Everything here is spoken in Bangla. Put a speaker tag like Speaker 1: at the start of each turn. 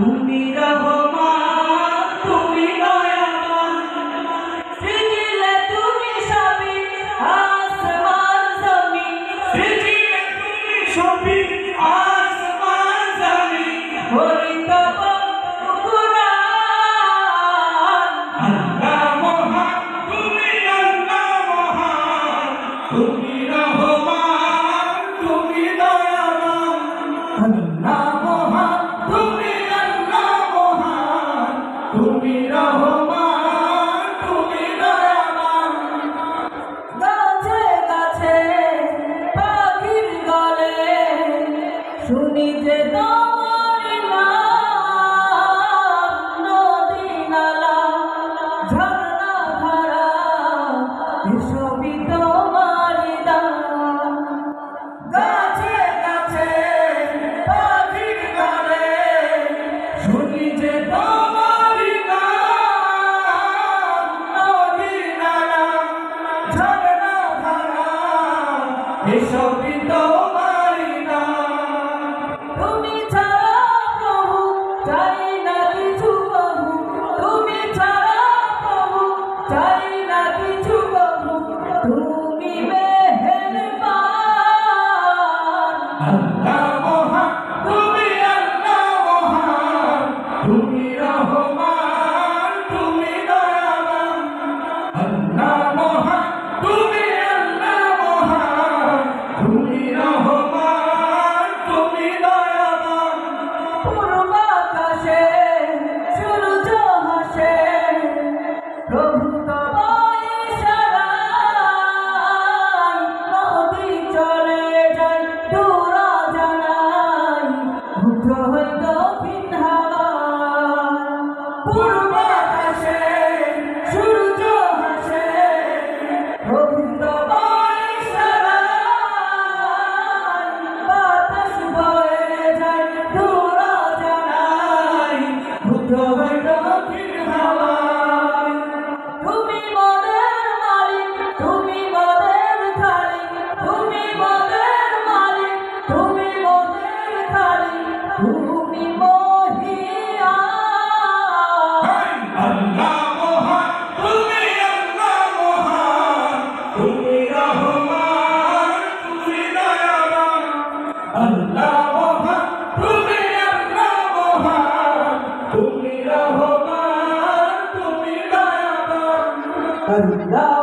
Speaker 1: তুমি রহমান তুমি দয়াবান সৃজিলে তুমি সবই আসমান জমিন সৃজিলে তুমি সবই আসমান জমিন হরিত কুরআন আল্লাহ মহান তুমি আল্লাহ মহান তুমি রহমান তুমি দয়াবান আল্লাহ মহান তুমি আল্লাহ মহান তুমি রহমান তুমি দয়াবান গাছে গাছে পাখির গলে শুনি যে তোমার নাম নদী নালা ঝর্ণা ধারা এসবই তোমার দান গাছে গাছে পাখির গলে শুনি যে তোমার নাম নদী নালা ঝর্ণা ধারা এসবই তোমার দান তুমি ছাড়া প্রভু চাই না কিছু প্রভু তুমি ছাড়া প্রভু চাই না কিছু প্রভু তুমি মেহেরবান আল্লাহ মহান তুমি আল্লাহ মহান তুমি রহমান তুমি দয়াবান আল্লাহ মহান তুমি আল্লাহ মহান তুমি রহমান তুমি দয়াবান পূর্বাকাশে সূর্য হাসে প্রভু তোমার ইশারায় নদী চলে যায় দূর জানাই মুগ্ধ হই দক্ষিণ হাওয়ায় পূর্বাকাশে সূর্য হাসে প্রভু তোমার ইশারায় বাতাস বয়ে যায় দূর জানাই মুগ্ধ হই দক্ষিণ হাওয়ায় তুমি মোদের মালিক তুমি মোদের খালিক তুমি মোদের মালিক তুমি মোদের খালিক তুমি মহিয়ান আল্লাহ মহান তুমি আল্লাহ মহান তুমি রহমান তুমি দয়াবান আল্লাহ মহান তুমি আল্লাহ মহান তুমি রহমান তুমি দয়াবান আল্লাহ